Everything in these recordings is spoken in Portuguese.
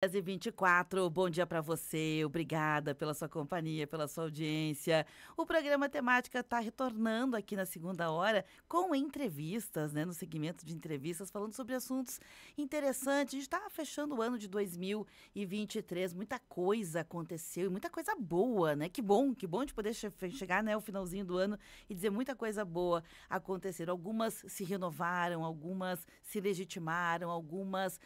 10h24, bom dia para você, obrigada pela sua companhia, pela sua audiência. O programa Temática está retornando aqui na segunda hora com entrevistas, né, no segmento de entrevistas, falando sobre assuntos interessantes. A gente está fechando o ano de 2023, muita coisa aconteceu e muita coisa boa, né? Que bom de poder chegar, né, ao finalzinho do ano e dizer muita coisa boa aconteceram. Algumas se renovaram, algumas se legitimaram, algumas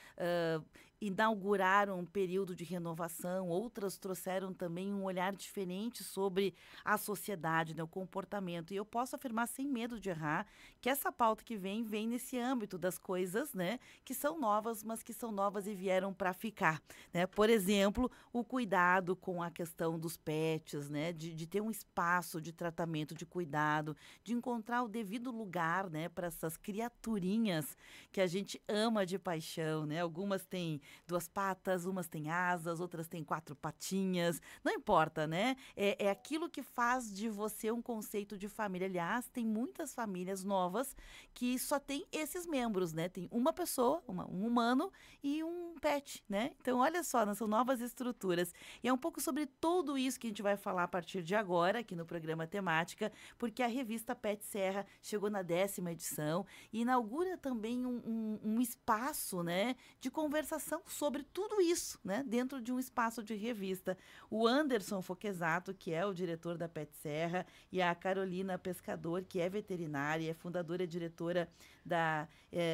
inauguraram um período de renovação, outras trouxeram também um olhar diferente sobre a sociedade, né, o comportamento. E eu posso afirmar sem medo de errar que essa pauta que vem nesse âmbito das coisas, né, que são novas, mas que são novas e vieram para ficar, né? Por exemplo, o cuidado com a questão dos pets, né, de ter um espaço de tratamento, de cuidado, de encontrar o devido lugar, né, para essas criaturinhas que a gente ama de paixão, né? Algumas têm 2 patas, umas têm asas, outras têm 4 patinhas, não importa, né? É aquilo que faz de você um conceito de família. Aliás, tem muitas famílias novas que só tem esses membros, né? Tem uma pessoa, um humano e um pet, né? Então, olha só, são novas estruturas. E é um pouco sobre tudo isso que a gente vai falar a partir de agora, aqui no programa Temática, porque a revista Pet Serra chegou na 10ª edição e inaugura também um espaço, né, de conversação sobre tudo isso, né, dentro de um espaço de revista. O Anderson Foquesato, que é o diretor da Pet Serra, e a Carolina Pescador, que é veterinária, é fundadora e diretora da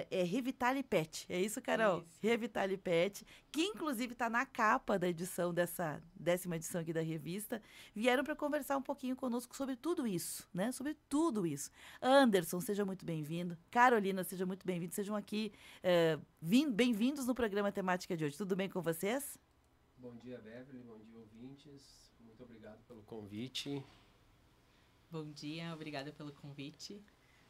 Revitali Pet. É isso, Carol? Isso. Revitali Pet, que inclusive está na capa da edição dessa 10ª edição aqui da revista, vieram para conversar um pouquinho conosco sobre tudo isso, né? Sobre tudo isso. Anderson, seja muito bem-vindo. Carolina, seja muito bem-vindo. Sejam aqui bem-vindos no programa Temática de hoje. Tudo bem com vocês? Bom dia, Beverly. Bom dia, ouvintes. Muito obrigado pelo convite. Bom dia, obrigada pelo convite.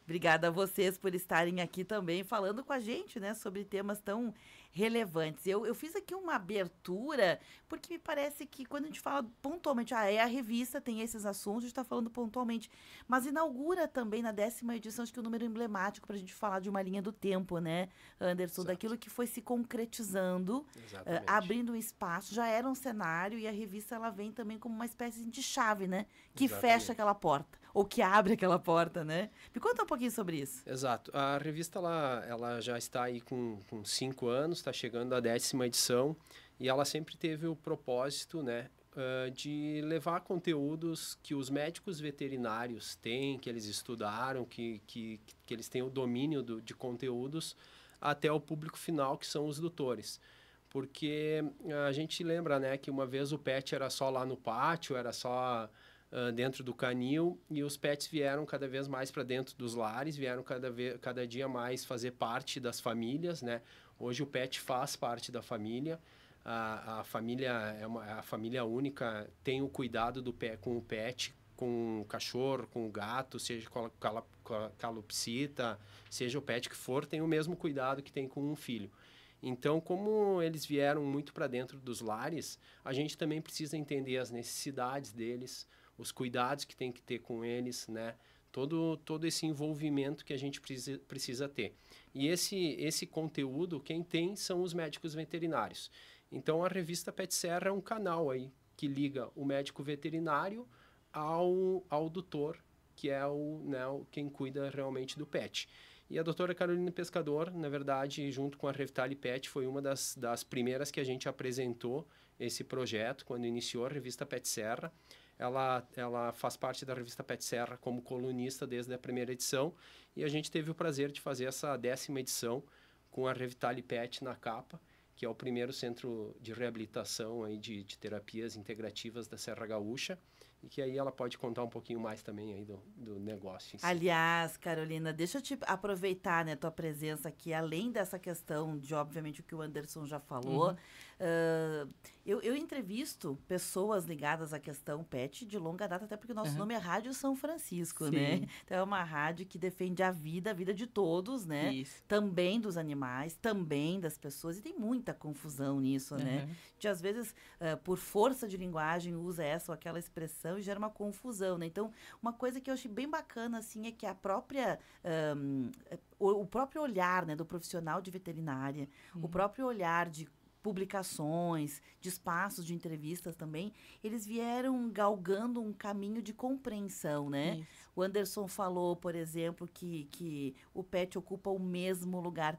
Obrigada a vocês por estarem aqui também falando com a gente, né, sobre temas tão relevantes. Eu fiz aqui uma abertura, porque me parece que quando a gente fala pontualmente, é a revista, tem esses assuntos, a gente está falando pontualmente, mas inaugura também na 10ª edição, acho que é um número emblemático para a gente falar de uma linha do tempo, né, Anderson, Exato. Daquilo que foi se concretizando, abrindo um espaço, já era um cenário e a revista ela vem também como uma espécie de chave, né, que fecha aquela porta, ou que abre aquela porta, né? Me conta um pouquinho sobre isso. Exato. A revista ela já está aí com 5 anos, está chegando à 10ª edição e ela sempre teve o propósito, né, de levar conteúdos que os médicos veterinários têm, que eles estudaram, que eles têm o domínio de conteúdos até o público final, que são os doutores. Porque a gente lembra, né, que uma vez o pet era só lá no pátio, era só dentro do canil, e os pets vieram cada vez mais para dentro dos lares, vieram cada dia mais fazer parte das famílias, né? Hoje o pet faz parte da família, a família a família única, tem o cuidado com o pet, com o cachorro, com o gato, seja com a calopsita, seja o pet que for, tem o mesmo cuidado que tem com um filho. Então, como eles vieram muito para dentro dos lares, a gente também precisa entender as necessidades deles, os cuidados que tem que ter com eles, né? Todo esse envolvimento que a gente precisa ter. E esse conteúdo, quem tem são os médicos veterinários. Então, a revista Pet Serra é um canal aí que liga o médico veterinário ao doutor, que é quem cuida realmente do pet. E a doutora Carolina Pescador, na verdade, junto com a Revitali Pet, foi uma das primeiras que a gente apresentou esse projeto, quando iniciou a revista Pet Serra. Ela faz parte da revista Pet Serra como colunista desde a primeira edição, e a gente teve o prazer de fazer essa 10ª edição com a Revitali Pet na capa, que é o primeiro centro de reabilitação aí de terapias integrativas da Serra Gaúcha, e que aí ela pode contar um pouquinho mais também aí do negócio em si. Aliás, Carolina, deixa eu te aproveitar, né, tua presença aqui, além dessa questão de, obviamente, o que o Anderson já falou. Eu entrevisto pessoas ligadas à questão pet de longa data, até porque o nosso nome é Rádio São Francisco, Sim. né? Então é uma rádio que defende a vida de todos, né? Isso. Também dos animais, também das pessoas, e tem muita confusão nisso, né? De, às vezes, por força de linguagem, usa essa ou aquela expressão e gera uma confusão, né? Então, uma coisa que eu achei bem bacana, assim, é que a própria... o próprio olhar, né, do profissional de veterinária, o próprio olhar de publicações, de espaços de entrevistas também, eles vieram galgando um caminho de compreensão, né? Isso. O Anderson falou, por exemplo, que o pet ocupa o mesmo lugar.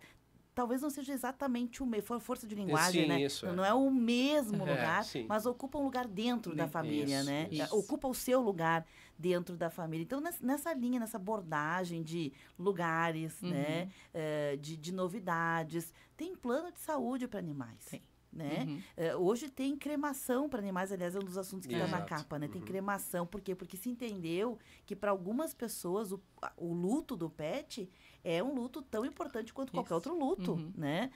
Talvez não seja exatamente o mesmo, força de linguagem, Sim, né? isso, Não é o mesmo É, lugar, sim. mas ocupa um lugar dentro da família, Isso, né? isso. Ocupa o seu lugar dentro da família. Então, nessa linha, nessa abordagem de lugares, né? De novidades, tem plano de saúde para animais. Tem. Né? Hoje tem cremação para animais, aliás, é um dos assuntos que está na Exato. capa, né? Tem cremação, por quê? Porque se entendeu que para algumas pessoas o luto do pet é um luto tão importante quanto qualquer outro luto, né?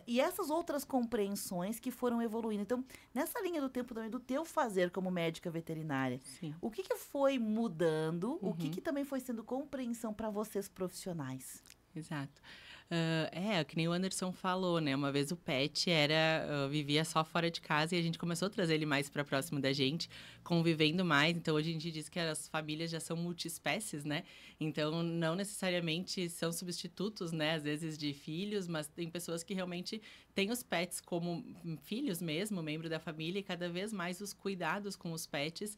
E essas outras compreensões que foram evoluindo. Então, nessa linha do tempo também do teu fazer como médica veterinária, Sim. o que foi mudando, o que também foi sendo compreensão para vocês profissionais? Exato. Que nem o Anderson falou, né? Uma vez o pet vivia só fora de casa e a gente começou a trazer ele mais para próximo da gente, convivendo mais. Então, hoje a gente diz que as famílias já são multiespécies, né? Então, não necessariamente são substitutos, né? Às vezes de filhos, mas tem pessoas que realmente têm os pets como filhos mesmo, membro da família, e cada vez mais os cuidados com os pets,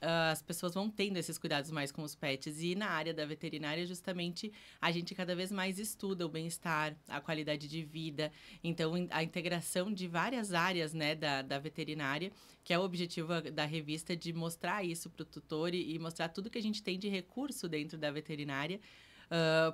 as pessoas vão tendo esses cuidados mais com os pets. E na área da veterinária, justamente, a gente cada vez mais estuda o bem-estar, a qualidade de vida. Então, a integração de várias áreas, né, da veterinária, que é o objetivo da revista, de mostrar isso para o tutor e mostrar tudo que a gente tem de recurso dentro da veterinária,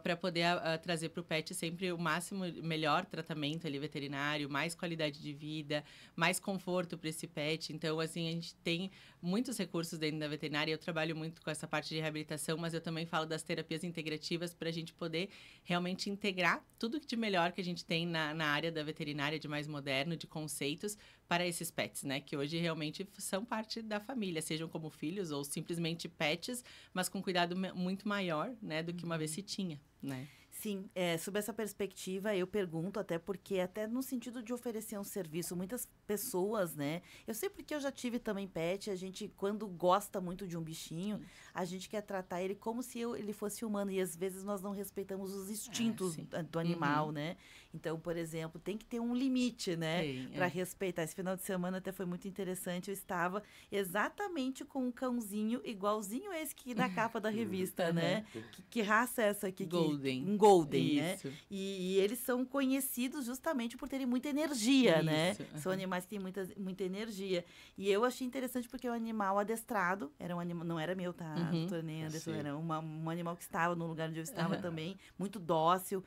para poder trazer para o pet sempre o máximo, melhor tratamento ali veterinário, mais qualidade de vida, mais conforto para esse pet. Então, assim, a gente tem muitos recursos dentro da veterinária. Eu trabalho muito com essa parte de reabilitação, mas eu também falo das terapias integrativas para a gente poder realmente integrar tudo de melhor que a gente tem na área da veterinária, de mais moderno, de conceitos, para esses pets, né? Que hoje realmente são parte da família, sejam como filhos ou simplesmente pets, mas com cuidado muito maior, né? Do que uma vez se tinha, né? Sim, sob essa perspectiva, eu pergunto até porque, até no sentido de oferecer um serviço, muitas pessoas, né? Eu sei porque eu já tive também pet, a gente, quando gosta muito de um bichinho, a gente quer tratar ele como se ele fosse humano, e às vezes nós não respeitamos os instintos do animal, né? Então, por exemplo, tem que ter um limite, né? Para respeitar. Esse final de semana até foi muito interessante, eu estava exatamente com um cãozinho igualzinho a esse que na capa da revista, né? Que raça é essa aqui? Golden. Um Golden, né? E eles são conhecidos justamente por terem muita energia, né? São animais que têm muita energia. E eu achei interessante porque é um animal adestrado, era um animal, não era meu, tá? Doutora nem Anderson, era um animal que estava no lugar onde eu estava também, muito dócil,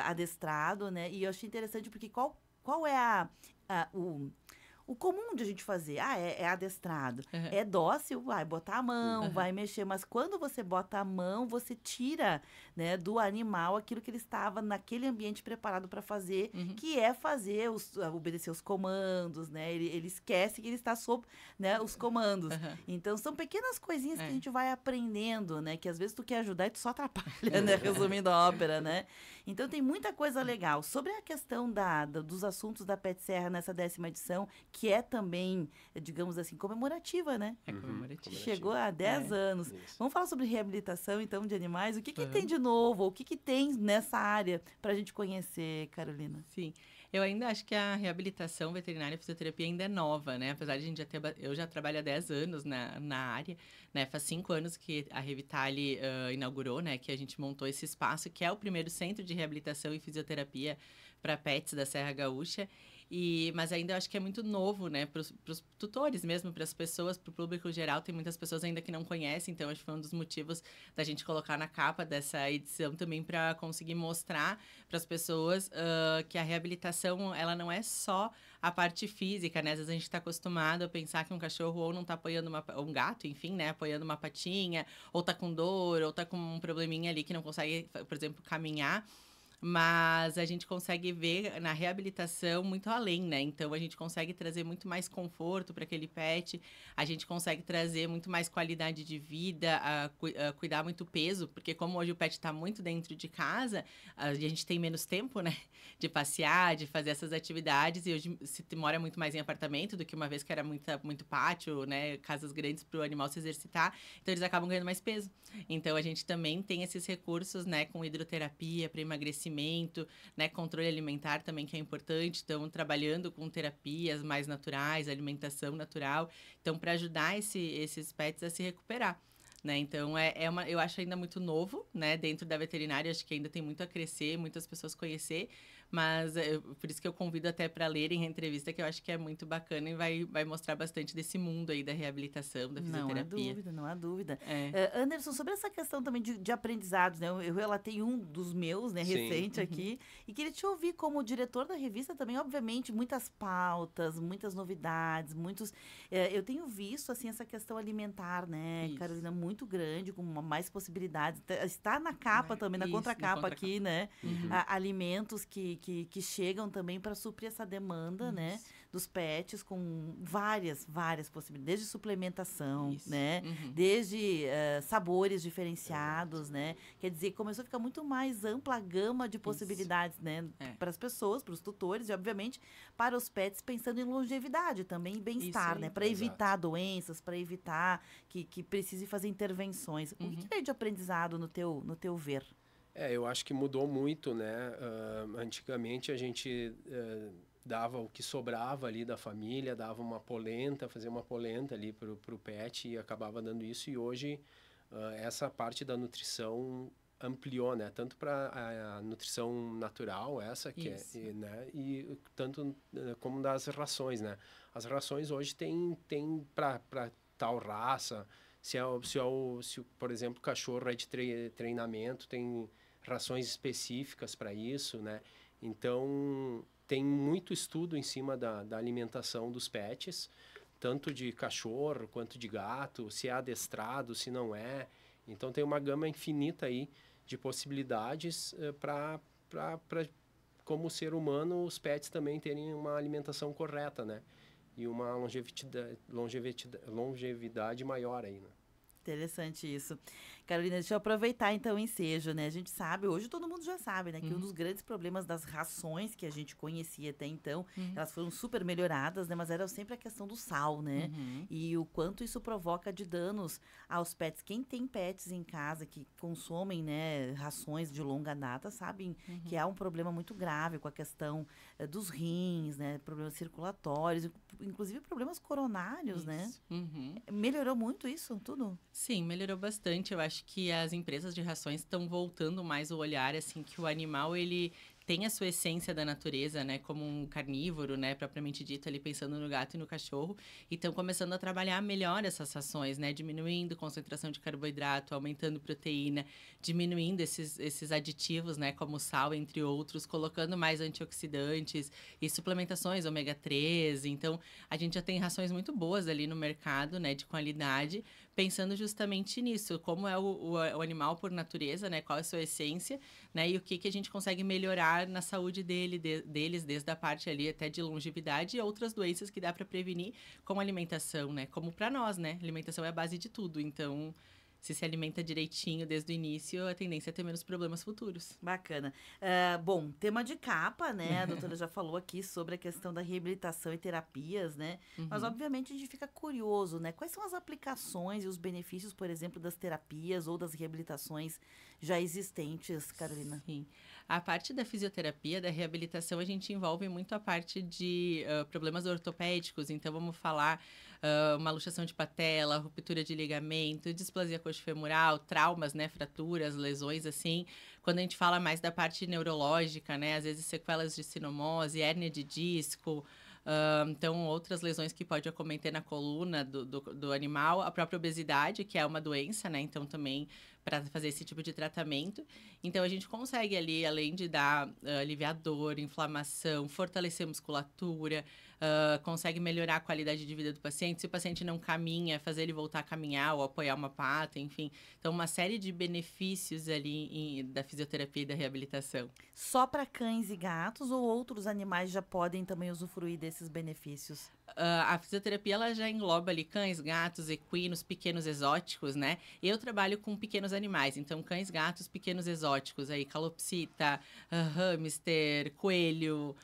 adestrado, né? E eu achei interessante porque qual é o comum de a gente fazer? É adestrado. É dócil, vai botar a mão, vai mexer. Mas quando você bota a mão, você tira, né, do animal aquilo que ele estava naquele ambiente preparado para fazer, que é obedecer os comandos, né? Ele esquece que ele está sob, né, os comandos. Então, são pequenas coisinhas que a gente vai aprendendo, né? Que às vezes tu quer ajudar e tu só atrapalha, né? Resumindo a ópera, né? Então, tem muita coisa legal. Sobre a questão dos assuntos da Pet Serra nessa 10ª edição, que é também, digamos assim, comemorativa, né? É comemorativa. Chegou há 10 anos. Isso. Vamos falar sobre reabilitação, então, de animais. O que tem de novo? O que tem nessa área para a gente conhecer, Carolina? Sim. Eu ainda acho que a reabilitação veterinária e fisioterapia ainda é nova, né? Apesar de a gente eu já trabalho há 10 anos na área, né? Faz 5 anos que a Revitali inaugurou, né? Que a gente montou esse espaço, que é o primeiro centro de reabilitação e fisioterapia para pets da Serra Gaúcha. Mas ainda eu acho que é muito novo, né? Para os tutores mesmo, para as pessoas, para o público geral. Tem muitas pessoas ainda que não conhecem, então acho que foi um dos motivos da gente colocar na capa dessa edição também, para conseguir mostrar para as pessoas que a reabilitação, ela não é só a parte física, né? Às vezes a gente está acostumado a pensar que um cachorro ou não está apoiando ou um gato, enfim, né? Apoiando uma patinha, ou está com dor, ou está com um probleminha ali que não consegue, por exemplo, caminhar. Mas a gente consegue ver na reabilitação muito além, né? Então, a gente consegue trazer muito mais conforto para aquele pet, a gente consegue trazer muito mais qualidade de vida, cuidar muito peso, porque como hoje o pet está muito dentro de casa, a gente tem menos tempo, né? De passear, de fazer essas atividades, e hoje se mora muito mais em apartamento do que uma vez que era muito pátio, né? Casas grandes para o animal se exercitar, então eles acabam ganhando mais peso. Então, a gente também tem esses recursos, né? Com hidroterapia para emagrecimento, emagrecimento, né? Controle alimentar também, que é importante. Então, trabalhando com terapias mais naturais, alimentação natural. Então, para ajudar esses pets a se recuperar. Né? Então, eu acho ainda muito novo, né? Dentro da veterinária, acho que ainda tem muito a crescer, muitas pessoas conhecer, mas por isso que eu convido até para lerem a entrevista, que eu acho que é muito bacana e vai mostrar bastante desse mundo aí da reabilitação, da fisioterapia. Não há dúvida. É. Anderson, sobre essa questão também de aprendizados, né? Eu relatei um dos meus, né, Sim. recente aqui, e queria te ouvir como diretor da revista também, obviamente, muitas pautas, muitas novidades, eu tenho visto, assim, essa questão alimentar, né, Isso. Carolina, muito grande, com mais possibilidades. Está na capa também, na contracapa aqui, né? Alimentos que chegam também para suprir essa demanda, né? Dos pets, com várias possibilidades, desde suplementação, né? Desde sabores diferenciados, né? Quer dizer, começou a ficar muito mais ampla a gama de possibilidades, né? Para as pessoas, para os tutores e, obviamente, para os pets, pensando em longevidade também, e bem-estar, né? Para evitar doenças, para evitar que precise fazer intervenções. O que é de aprendizado no teu ver? Eu acho que mudou muito, né? Antigamente a gente dava o que sobrava ali da família, dava uma polenta, fazia uma polenta ali para o pet e acabava dando isso. E hoje essa parte da nutrição ampliou, né? Tanto para a nutrição natural, essa que né? E tanto como das rações, né? As rações hoje tem para tal raça. Se, por exemplo, o cachorro é de treinamento, tem rações específicas para isso, né? Então, tem muito estudo em cima da alimentação dos pets, tanto de cachorro quanto de gato, se é adestrado, se não é. Então, tem uma gama infinita aí de possibilidades para, como ser humano, os pets também terem uma alimentação correta, né? E uma longevidade maior aí, né? Interessante isso. Carolina, deixa eu aproveitar então o ensejo, né? A gente sabe, hoje todo mundo já sabe, né? Que um dos grandes problemas das rações que a gente conhecia até então, elas foram super melhoradas, né? Mas era sempre a questão do sal, né? E o quanto isso provoca de danos aos pets. Quem tem pets em casa que consomem, né, rações de longa data, sabem que há um problema muito grave com a questão dos rins, né? Problemas circulatórios, inclusive problemas coronários, né? Melhorou muito isso tudo? Sim, melhorou bastante. Eu acho que as empresas de rações estão voltando mais o olhar, assim, que o animal, ele tem a sua essência da natureza, né? Como um carnívoro, né? Propriamente dito, ali pensando no gato e no cachorro. E estão começando a trabalhar melhor essas rações, né? Diminuindo concentração de carboidrato, aumentando proteína, diminuindo esses aditivos, né? Como sal, entre outros, colocando mais antioxidantes e suplementações ômega 3. Então, a gente já tem rações muito boas ali no mercado, né? De qualidade, pensando justamente nisso, como é o animal por natureza, né? Qual é a sua essência, né? E o que a gente consegue melhorar na saúde deles, desde a parte ali até de longevidade e outras doenças que dá para prevenir com alimentação, né? Como para nós, né? Alimentação é a base de tudo, então se alimenta direitinho desde o início, a tendência é ter menos problemas futuros. Bacana. Bom, tema de capa, né? A doutora já falou aqui sobre a questão da reabilitação e terapias, né? Mas, obviamente, a gente fica curioso, né? Quais são as aplicações e os benefícios, por exemplo, das terapias ou das reabilitações já existentes, Carolina? Sim. A parte da fisioterapia, da reabilitação, a gente envolve muito a parte de problemas ortopédicos. Então, vamos falar uma luxação de patela, ruptura de ligamento, displasia coxofemoral, traumas, né, fraturas, lesões, assim. Quando a gente fala mais da parte neurológica, né, às vezes sequelas de sinomose, hérnia de disco, então outras lesões que pode acometer na coluna do animal, a própria obesidade, que é uma doença, né, então também para fazer esse tipo de tratamento. Então, a gente consegue ali, além de dar aliviar dor, inflamação, fortalecer a musculatura, consegue melhorar a qualidade de vida do paciente. Se o paciente não caminha, fazer ele voltar a caminhar ou apoiar uma pata, enfim. Então, uma série de benefícios ali da fisioterapia e da reabilitação. Só para cães e gatos ou outros animais já podem também usufruir desses benefícios? A fisioterapia, ela já engloba ali cães, gatos, equinos, pequenos exóticos, né? Eu trabalho com pequenos animais, então cães, gatos, pequenos exóticos, aí calopsita, hamster, coelho,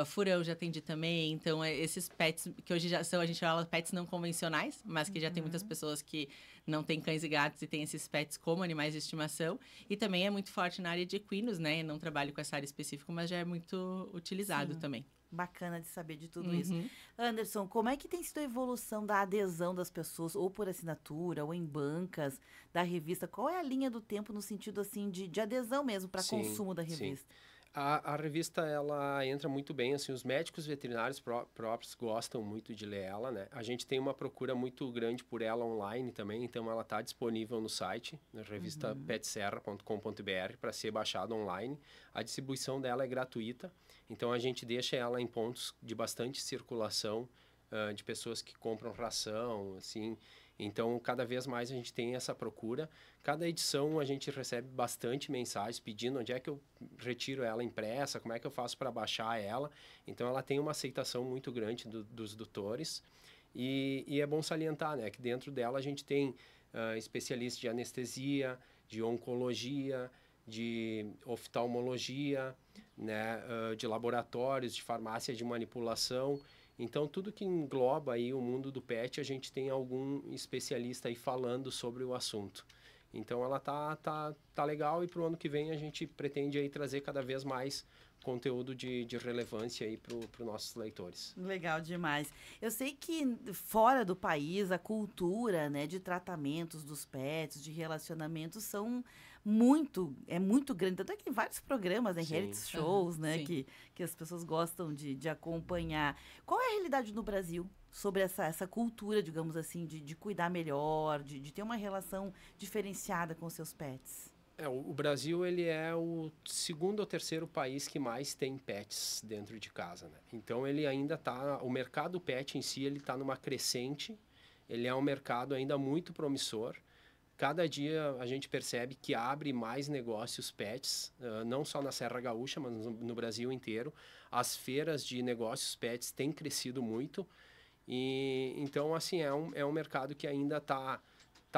Furão já atendi também. Então, esses pets que hoje já são, a gente fala pets não convencionais, mas que já tem muitas pessoas que não têm cães e gatos e têm esses pets como animais de estimação. E também é muito forte na área de equinos, né? Não trabalho com essa área específica, mas já é muito utilizado também. Bacana de saber de tudo isso. Anderson, como é que tem sido a evolução da adesão das pessoas, ou por assinatura, ou em bancas, da revista? Qual é a linha do tempo no sentido, assim, de adesão mesmo para consumo da revista? A revista, ela entra muito bem, assim, os médicos veterinários próprios gostam muito de ler ela, né? A gente tem uma procura muito grande por ela online também, então ela está disponível no site, na revista petserra.com.br, para ser baixada online. A distribuição dela é gratuita, então a gente deixa ela em pontos de bastante circulação, de pessoas que compram ração, assim. Então, cada vez mais a gente tem essa procura. Cada edição a gente recebe bastante mensagens pedindo onde é que eu retiro ela impressa, como é que eu faço para baixar ela. Então, ela tem uma aceitação muito grande dos tutores. E é bom salientar, né, que dentro dela a gente tem especialistas de anestesia, de oncologia, de oftalmologia, né, de laboratórios, de farmácia de manipulação. Então, tudo que engloba aí o mundo do pet, a gente tem algum especialista aí falando sobre o assunto. Então, ela tá legal, e para o ano que vem a gente pretende aí trazer cada vez mais conteúdo de relevância aí para os nossos leitores. Legal demais. Eu sei que fora do país, a cultura, né, de tratamentos dos pets, de relacionamentos, é muito grande. Tanto é que tem vários programas, né, reality shows, né, que as pessoas gostam de acompanhar. Qual é a realidade no Brasil sobre essa cultura, digamos assim, de cuidar melhor, de ter uma relação diferenciada com os seus pets? O Brasil, ele é o segundo ou terceiro país que mais tem pets dentro de casa, né? Então, ele ainda o mercado pet em si, ele está numa crescente, ele é um mercado ainda muito promissor. Cada dia a gente percebe que abre mais negócios pets, não só na Serra Gaúcha, mas no Brasil inteiro. As feiras de negócios pets têm crescido muito. E então, assim, é um mercado que ainda tá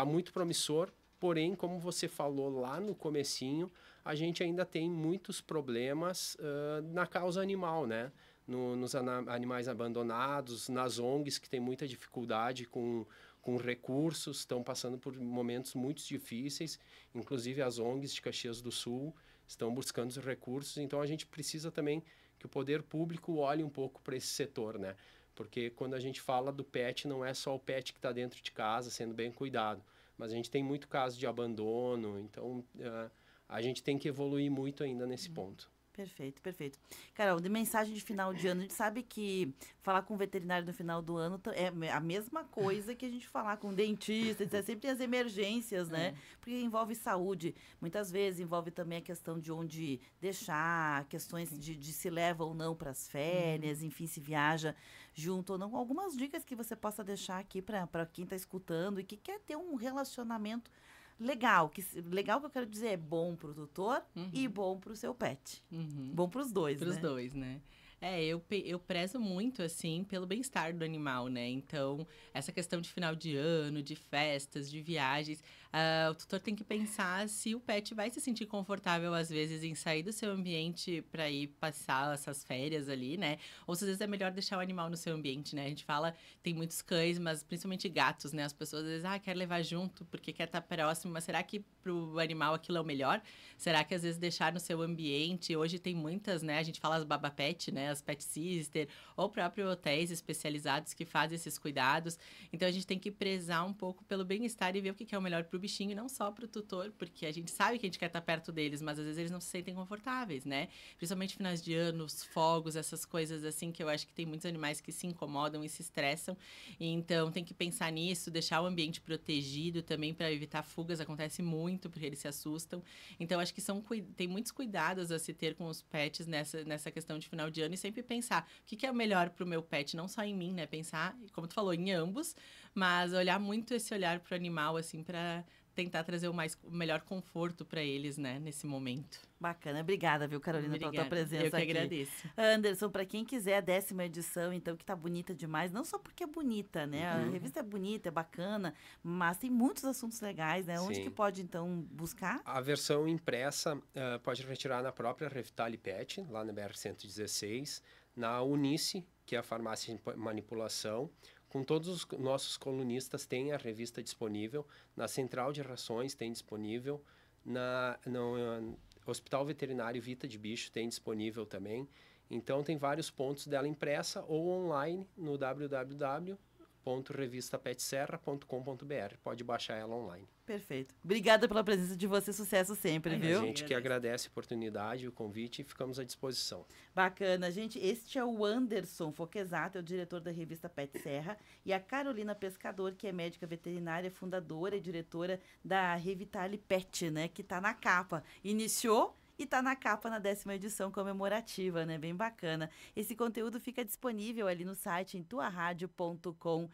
muito promissor. Porém, como você falou lá no comecinho, a gente ainda tem muitos problemas na causa animal, né? Nos animais abandonados, nas ONGs, que tem muita dificuldade com recursos, estão passando por momentos muito difíceis. Inclusive, as ONGs de Caxias do Sul estão buscando os recursos. Então, a gente precisa também que o poder público olhe um pouco para esse setor, né? Porque quando a gente fala do pet, não é só o pet que está dentro de casa sendo bem cuidado, mas a gente tem muito caso de abandono, então a gente tem que evoluir muito ainda nesse ponto. Perfeito, perfeito. Carol, de mensagem de final de ano, a gente sabe que falar com o veterinário no final do ano é a mesma coisa que a gente falar com o dentista, sempre tem as emergências, né? Porque envolve saúde. Muitas vezes envolve também a questão de onde deixar, questões de se leva ou não para as férias, enfim, se viaja junto ou não. Algumas dicas que você possa deixar aqui para quem está escutando e que quer ter um relacionamento legal que eu quero dizer é bom para o tutor e bom para o seu pet. Bom para os dois, né? Para os dois, né? Eu prezo muito, assim, pelo bem-estar do animal, né? Então, essa questão de final de ano, de festas, de viagens, o tutor tem que pensar se o pet vai se sentir confortável, às vezes, em sair do seu ambiente para ir passar essas férias ali, né? Ou se às vezes é melhor deixar o animal no seu ambiente, né? A gente fala, tem muitos cães, mas principalmente gatos, né? As pessoas às vezes, quer levar junto porque quer estar próximo, mas será que pro animal aquilo é o melhor? Será que às vezes deixar no seu ambiente? Hoje tem muitas, né? A gente fala as babapet, né? As pet sister, ou próprios hotéis especializados que fazem esses cuidados. Então, a gente tem que prezar um pouco pelo bem-estar e ver o que é o melhor para o bichinho e não só para o tutor, porque a gente sabe que a gente quer estar perto deles, mas às vezes eles não se sentem confortáveis, né? Principalmente finais de ano, os fogos, essas coisas assim, que eu acho que tem muitos animais que se incomodam e se estressam. Então, tem que pensar nisso, deixar o ambiente protegido também para evitar fugas, acontece muito, porque eles se assustam. Então, acho que tem muitos cuidados a se ter com os pets nessa questão de final de ano e sempre pensar o que é o melhor para o meu pet, não só em mim, né? Pensar, como tu falou, em ambos, mas olhar muito esse olhar para o animal, assim, para tentar trazer o melhor conforto para eles, né, nesse momento. Bacana. Obrigada, viu, Carolina, pela tua presença aqui. Eu que agradeço. Anderson, para quem quiser a 10ª edição, então, que tá bonita demais, não só porque é bonita, né? A revista é bonita, é bacana, mas tem muitos assuntos legais, né? Onde que pode, então, buscar? A versão impressa pode retirar na própria Revitali Pet, lá na BR-116, Na Unice, que é a farmácia de manipulação, com todos os nossos colunistas tem a revista disponível. Na Central de Rações tem disponível. No Hospital Veterinário Vita de Bicho tem disponível também. Então, tem vários pontos dela impressa ou online no www.revistapetserra.com.br. Pode baixar ela online. Perfeito. Obrigada pela presença de você, sucesso sempre, viu? A gente que agradece a oportunidade, o convite, e ficamos à disposição. Bacana, gente. Este é o Anderson Foquesato, é o diretor da revista Pet Serra, e a Carolina Pescador, que é médica veterinária, fundadora e diretora da Revitale Pet, né, que está na capa. Iniciou e está na capa na 10ª edição comemorativa, né? Bem bacana. Esse conteúdo fica disponível ali no site em tuaradio.com.br.